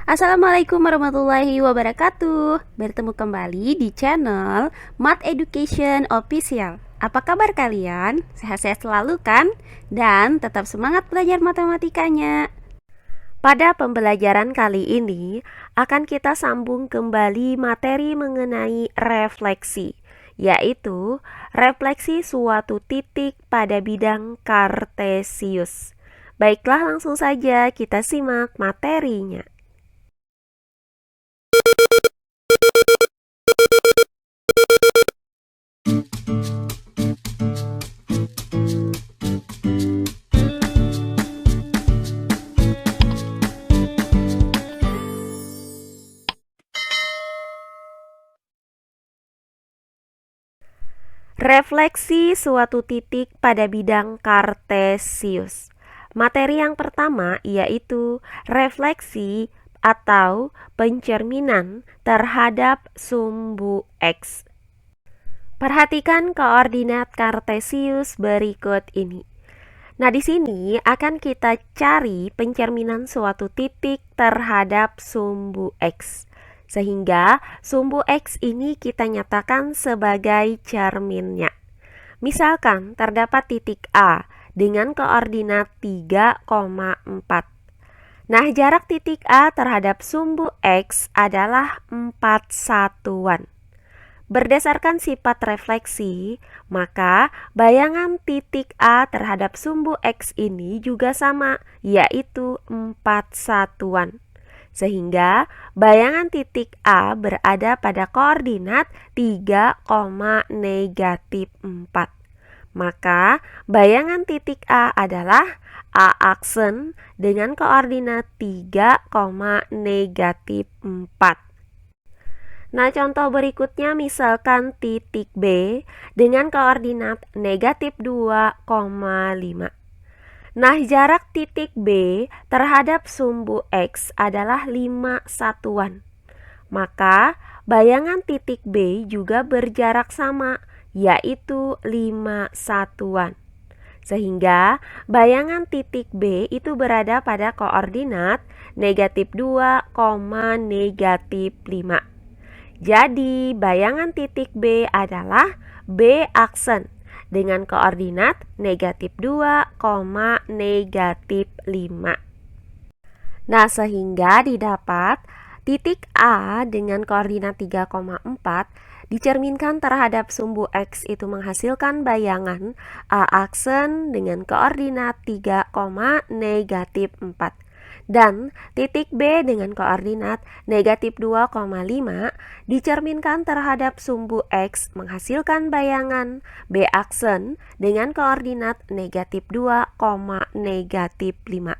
Assalamualaikum warahmatullahi wabarakatuh. Bertemu kembali di channel Math Education Official. Apa kabar kalian? Sehat-sehat selalu kan? Dan tetap semangat belajar matematikanya. Pada pembelajaran kali ini akan kita sambung kembali materi mengenai refleksi, yaitu refleksi suatu titik pada bidang kartesius. Baiklah, langsung saja kita simak materinya. Refleksi suatu titik pada bidang kartesius. Materi yang pertama yaitu refleksi atau pencerminan terhadap sumbu X. Perhatikan koordinat kartesius berikut ini. Nah, di sini akan kita cari pencerminan suatu titik terhadap sumbu X. Sehingga sumbu X ini kita nyatakan sebagai cerminnya. Misalkan terdapat titik A dengan koordinat 3,4. Nah, jarak titik A terhadap sumbu X adalah 4 satuan. Berdasarkan sifat refleksi, maka bayangan titik A terhadap sumbu X ini juga sama, yaitu 4 satuan. Sehingga bayangan titik A berada pada koordinat 3, -4. Maka bayangan titik A adalah A aksen dengan koordinat 3, -4. Nah, contoh berikutnya misalkan titik B dengan koordinat -2,5. Nah, jarak titik B terhadap sumbu X adalah 5 satuan. Maka, bayangan titik B juga berjarak sama, yaitu 5 satuan. Sehingga, bayangan titik B itu berada pada koordinat -2, -5. Jadi, bayangan titik B adalah B aksen dengan koordinat -2, -5. Nah, sehingga didapat titik A dengan koordinat 3,4 dicerminkan terhadap sumbu X itu menghasilkan bayangan A aksen dengan koordinat 3, -4. Dan titik B dengan koordinat -2,5 dicerminkan terhadap sumbu X menghasilkan bayangan B aksen dengan koordinat -2, -5.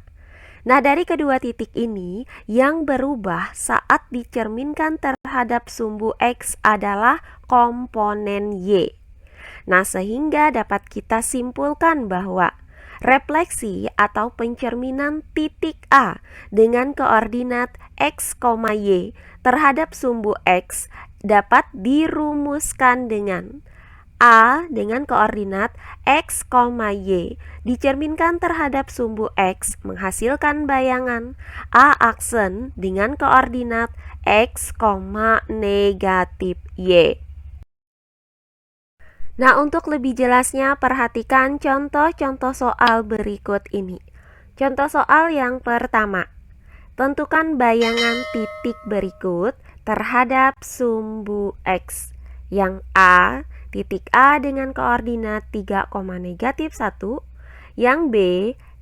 Nah, dari kedua titik ini yang berubah saat dicerminkan terhadap sumbu X adalah komponen Y. Nah, sehingga dapat kita simpulkan bahwa refleksi atau pencerminan titik A dengan koordinat X, Y terhadap sumbu X dapat dirumuskan dengan A dengan koordinat X, Y dicerminkan terhadap sumbu X menghasilkan bayangan A aksen dengan koordinat X, -Y. Nah, untuk lebih jelasnya perhatikan contoh-contoh soal berikut ini. Contoh soal yang pertama. Tentukan bayangan titik berikut terhadap sumbu X. Yang A, titik A dengan koordinat 3, -1. Yang B,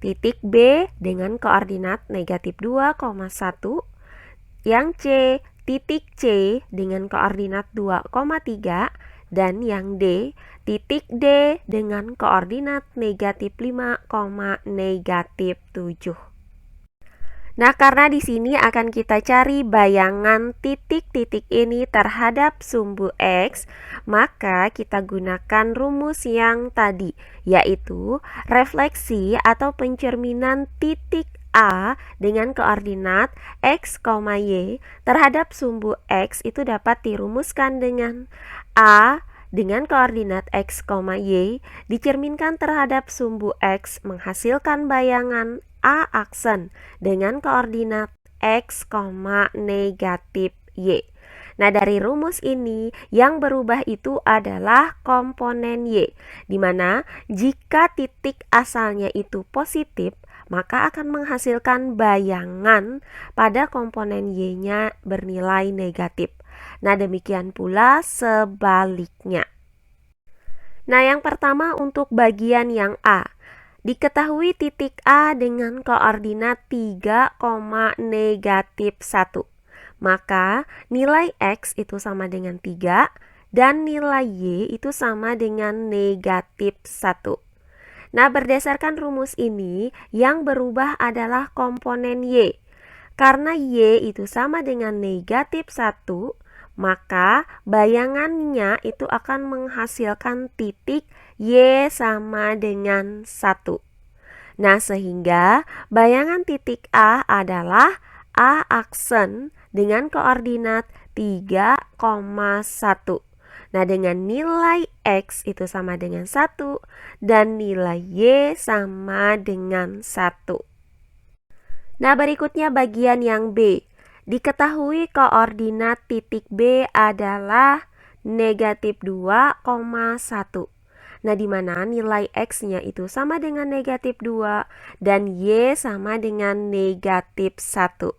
titik B dengan koordinat -2,1. Yang C, titik C dengan koordinat 2,3. Dan yang D, titik D dengan koordinat -5, -7. Nah, karena di sini akan kita cari bayangan titik-titik ini terhadap sumbu X, maka kita gunakan rumus yang tadi, yaitu refleksi atau pencerminan titik A dengan koordinat X, Y terhadap sumbu X itu dapat dirumuskan dengan A dengan koordinat X, Y dicerminkan terhadap sumbu X menghasilkan bayangan A aksen dengan koordinat X, negatif Y. Nah, dari rumus ini yang berubah itu adalah komponen Y, di mana jika titik asalnya itu positif, maka akan menghasilkan bayangan pada komponen Y-nya bernilai negatif. Nah, demikian pula sebaliknya. Nah, yang pertama untuk bagian yang A. Diketahui titik A dengan koordinat 3, negatif 1. Maka nilai X itu sama dengan 3 dan nilai Y itu sama dengan negatif 1. Nah, berdasarkan rumus ini yang berubah adalah komponen Y. Karena Y itu sama dengan negatif 1, maka bayangannya itu akan menghasilkan titik Y sama dengan 1. Nah, sehingga bayangan titik A adalah A aksen dengan koordinat 3, 1. Nah, dengan nilai X itu sama dengan 1 dan nilai Y sama dengan 1. Nah, berikutnya bagian yang B. Diketahui koordinat titik B adalah negatif 2, 1. Nah, di mana nilai X-nya itu sama dengan negatif 2 dan Y sama dengan negatif 1.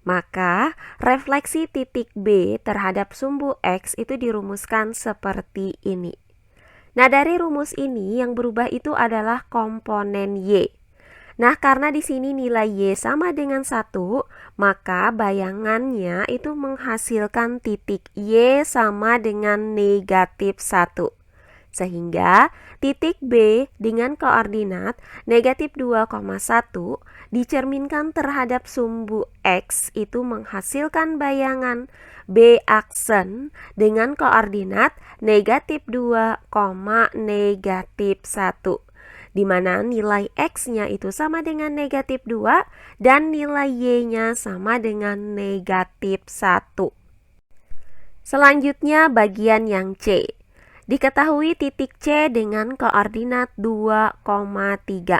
Maka refleksi titik B terhadap sumbu X itu dirumuskan seperti ini. Nah, dari rumus ini yang berubah itu adalah komponen Y. Nah, karena di sini nilai Y sama dengan 1, maka bayangannya itu menghasilkan titik Y sama dengan negatif 1. Sehingga titik B dengan koordinat negatif 2, 1 dicerminkan terhadap sumbu X itu menghasilkan bayangan B aksen dengan koordinat negatif 2, negatif 1. Di mana nilai X-nya itu sama dengan negatif 2 dan nilai Y-nya sama dengan negatif 1. Selanjutnya bagian yang C. Diketahui titik C dengan koordinat 2, 3,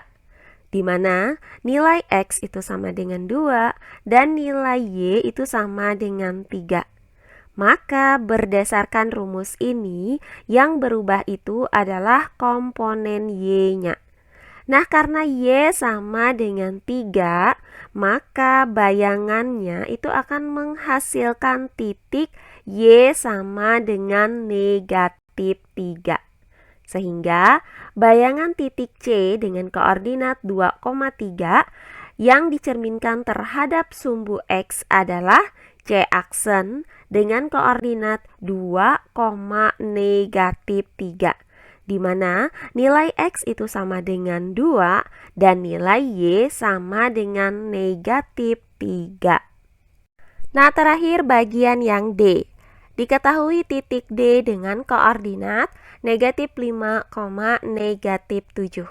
di mana nilai X itu sama dengan 2 dan nilai Y itu sama dengan 3. Maka berdasarkan rumus ini yang berubah itu adalah komponen Y-nya. Nah, karena Y sama dengan 3, maka bayangannya itu akan menghasilkan titik Y sama dengan negatif 3. Sehingga bayangan titik C dengan koordinat 2, 3 yang dicerminkan terhadap sumbu X adalah C aksen dengan koordinat 2, negatif 3. Di mana nilai X itu sama dengan 2 dan nilai Y sama dengan negatif 3. Nah, terakhir bagian yang D. Diketahui titik D dengan koordinat negatif 5, negatif 7.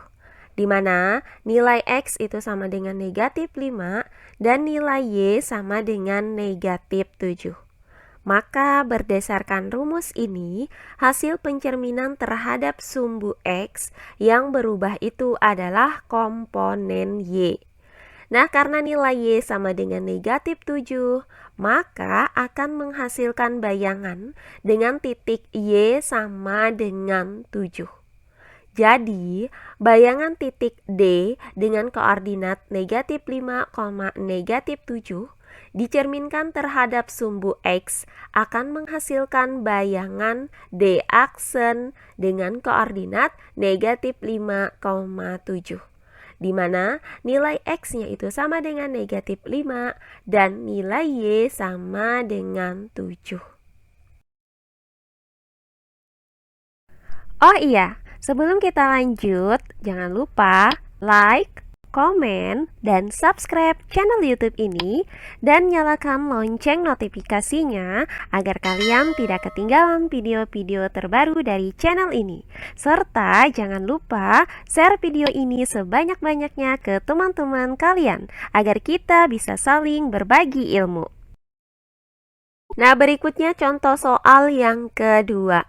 Di mana nilai X itu sama dengan negatif 5 dan nilai Y sama dengan negatif 7. Maka berdasarkan rumus ini, hasil pencerminan terhadap sumbu X yang berubah itu adalah komponen Y. Nah, karena nilai Y sama dengan negatif 7, maka akan menghasilkan bayangan dengan titik Y sama dengan 7. Jadi, bayangan titik D dengan koordinat negatif 5, negatif 7 dicerminkan terhadap sumbu X akan menghasilkan bayangan D aksen dengan koordinat negatif 5, 7. Di mana nilai X-nya itu sama dengan negatif 5 dan nilai Y sama dengan 7. Oh iya, sebelum kita lanjut, jangan lupa like, komen, dan subscribe channel YouTube ini dan nyalakan lonceng notifikasinya agar kalian tidak ketinggalan video-video terbaru dari channel ini. Serta jangan lupa share video ini sebanyak-banyaknya ke teman-teman kalian agar kita bisa saling berbagi ilmu. Nah, berikutnya contoh soal yang kedua.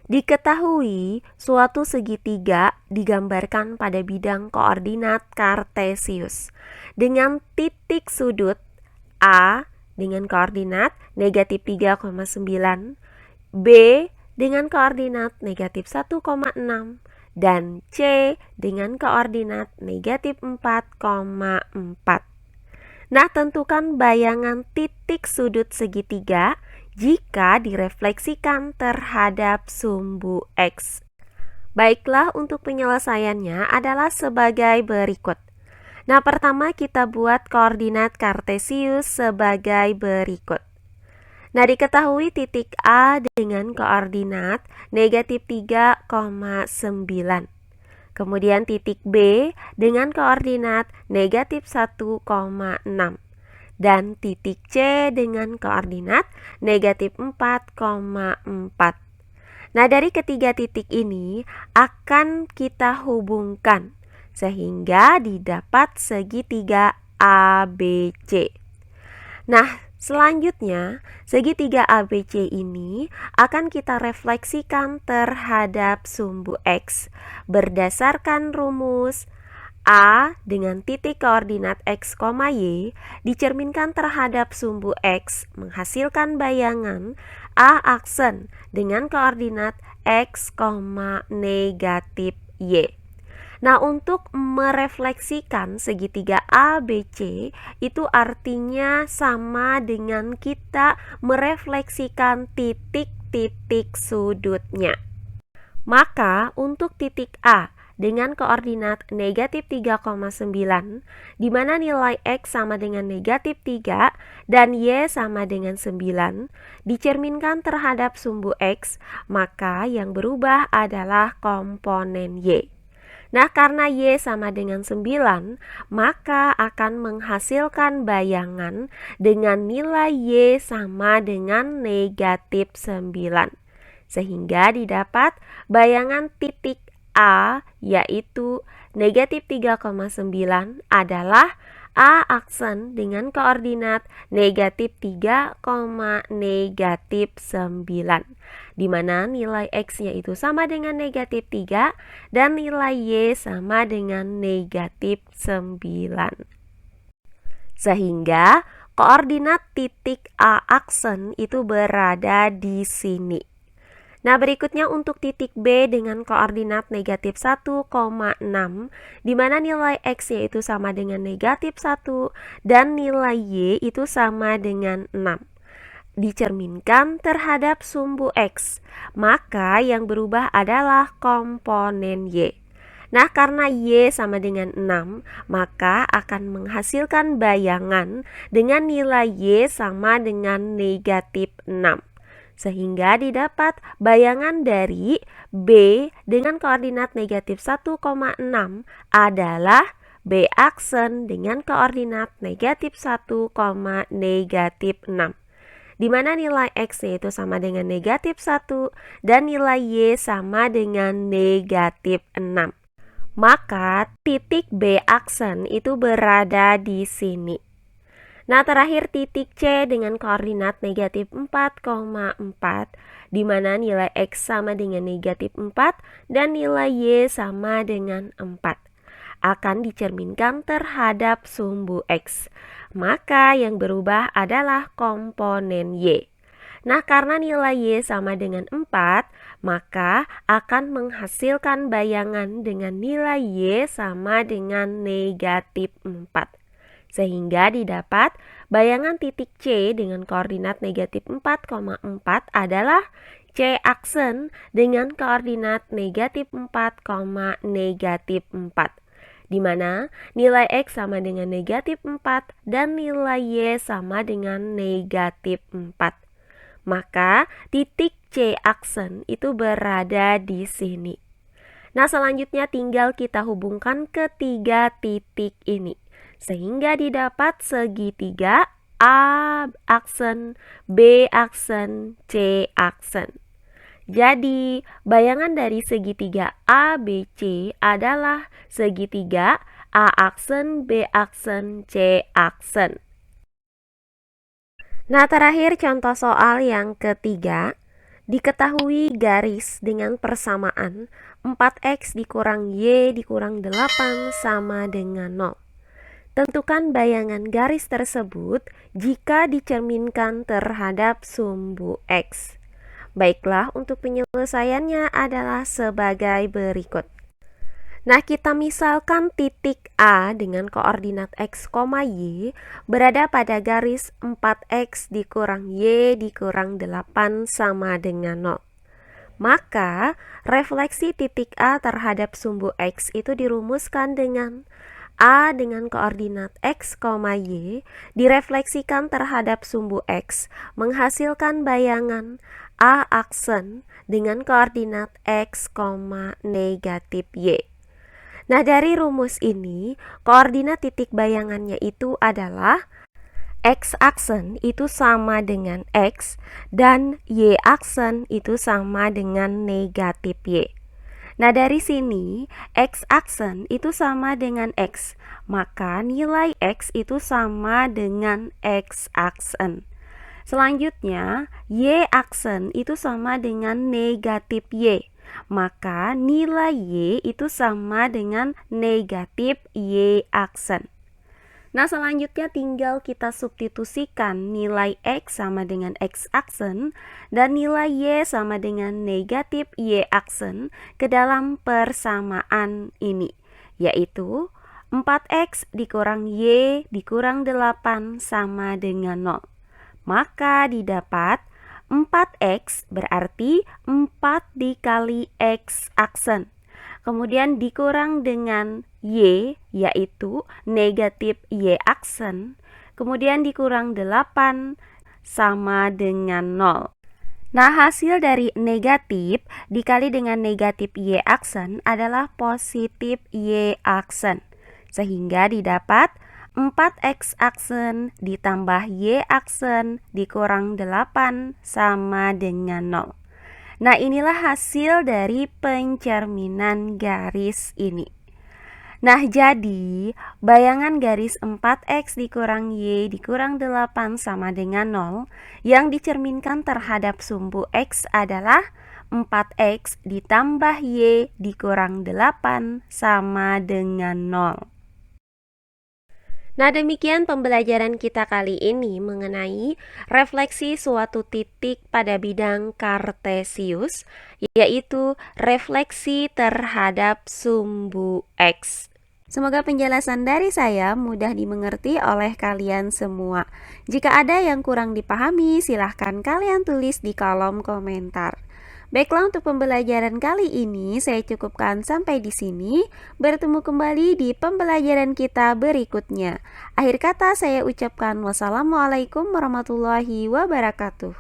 Diketahui suatu segitiga digambarkan pada bidang koordinat kartesius dengan titik sudut A dengan koordinat negatif 3,9, B dengan koordinat negatif 1,6, dan C dengan koordinat negatif 4,4. Nah, tentukan bayangan titik sudut segitiga jika direfleksikan terhadap sumbu X. Baiklah, untuk penyelesaiannya adalah sebagai berikut. Nah, pertama kita buat koordinat kartesius sebagai berikut. Nah, diketahui titik A dengan koordinat negatif 3,9. Kemudian titik B dengan koordinat negatif 1,6. Dan titik C dengan koordinat negatif 4,4. Nah, dari ketiga titik ini akan kita hubungkan sehingga didapat segitiga ABC. Nah, selanjutnya segitiga ABC ini akan kita refleksikan terhadap sumbu X berdasarkan rumus A dengan titik koordinat X, Y dicerminkan terhadap sumbu X menghasilkan bayangan A aksen dengan koordinat X, negatif Y. Nah, untuk merefleksikan segitiga ABC itu artinya sama dengan kita merefleksikan titik-titik sudutnya. Maka untuk titik A dengan koordinat negatif 3,9, di mana nilai X sama dengan negatif 3 dan Y sama dengan 9, dicerminkan terhadap sumbu X, maka yang berubah adalah komponen Y. Nah, karena Y sama dengan 9, maka akan menghasilkan bayangan dengan nilai Y sama dengan negatif 9. Sehingga didapat bayangan titik A yaitu negatif 3,9 adalah A aksen dengan koordinat negatif 3, negatif 9, di mana nilai X-nya itu sama dengan negatif 3 dan nilai Y sama dengan negatif 9. Sehingga koordinat titik A aksen itu berada di sini. Nah, berikutnya untuk titik B dengan koordinat negatif 1,6, di mana nilai X-nya itu sama dengan negatif 1 dan nilai Y itu sama dengan 6. Dicerminkan terhadap sumbu X, maka yang berubah adalah komponen Y. Nah, karena Y sama dengan 6, maka akan menghasilkan bayangan dengan nilai Y sama dengan negatif 6. Sehingga didapat bayangan dari B dengan koordinat negatif 1,6 adalah B aksen dengan koordinat negatif 1, negatif 6. Di mana nilai X-nya itu sama dengan negatif 1 dan nilai Y sama dengan negatif 6. Maka titik B aksen itu berada di sini. Nah, terakhir titik C dengan koordinat negatif 4,4, di mana nilai X sama dengan negatif 4 dan nilai Y sama dengan 4. Akan dicerminkan terhadap sumbu X. Maka yang berubah adalah komponen Y. Nah, karena nilai Y sama dengan 4, maka akan menghasilkan bayangan dengan nilai Y sama dengan negatif 4. Sehingga didapat bayangan titik C dengan koordinat negatif 4,4 adalah C aksen dengan koordinat negatif 4, negatif 4. Di mana nilai X sama dengan negatif 4 dan nilai Y sama dengan negatif 4. Maka titik C aksen itu berada di sini. Nah, selanjutnya tinggal kita hubungkan ketiga titik ini. Sehingga didapat segitiga A aksen, B aksen, C aksen. Jadi, bayangan dari segitiga ABC adalah segitiga A aksen, B aksen, C aksen. Nah, terakhir contoh soal yang ketiga. Diketahui garis dengan persamaan 4X dikurang Y dikurang 8 sama dengan 0. Tentukan bayangan garis tersebut jika dicerminkan terhadap sumbu X. Baiklah, untuk penyelesaiannya adalah sebagai berikut. Nah, kita misalkan titik A dengan koordinat X, Y berada pada garis 4X dikurang Y dikurang 8 sama dengan 0. Maka, refleksi titik A terhadap sumbu X itu dirumuskan dengan A dengan koordinat X, Y direfleksikan terhadap sumbu X menghasilkan bayangan A aksen dengan koordinat X, negatif Y. Nah, dari rumus ini, koordinat titik bayangannya itu adalah X aksen itu sama dengan X dan Y aksen itu sama dengan negatif Y. Nah, dari sini X aksen itu sama dengan X, maka nilai X itu sama dengan X aksen. Selanjutnya, Y aksen itu sama dengan negatif Y, maka nilai Y itu sama dengan negatif Y aksen. Nah, selanjutnya tinggal kita substitusikan nilai X sama dengan X aksen dan nilai Y sama dengan negatif Y aksen ke dalam persamaan ini, yaitu 4X dikurang Y dikurang 8 sama dengan 0. Maka didapat 4X berarti 4 dikali X aksen. Kemudian dikurang dengan Y, yaitu negatif Y aksen. Kemudian dikurang 8 sama dengan 0. Nah, hasil dari negatif dikali dengan negatif Y aksen adalah positif Y aksen. Sehingga didapat 4X aksen ditambah Y aksen dikurang 8 sama dengan 0. Nah, inilah hasil dari pencerminan garis ini. Nah, jadi bayangan garis 4X dikurang Y dikurang 8 sama dengan 0 yang dicerminkan terhadap sumbu X adalah 4X ditambah Y dikurang 8 sama dengan 0. Nah, demikian pembelajaran kita kali ini mengenai refleksi suatu titik pada bidang kartesius, yaitu refleksi terhadap sumbu X. Semoga penjelasan dari saya mudah dimengerti oleh kalian semua. Jika ada yang kurang dipahami, silahkan kalian tulis di kolom komentar. Baiklah, untuk pembelajaran kali ini saya cukupkan sampai di sini. Bertemu kembali di pembelajaran kita berikutnya. Akhir kata saya ucapkan wassalamualaikum warahmatullahi wabarakatuh.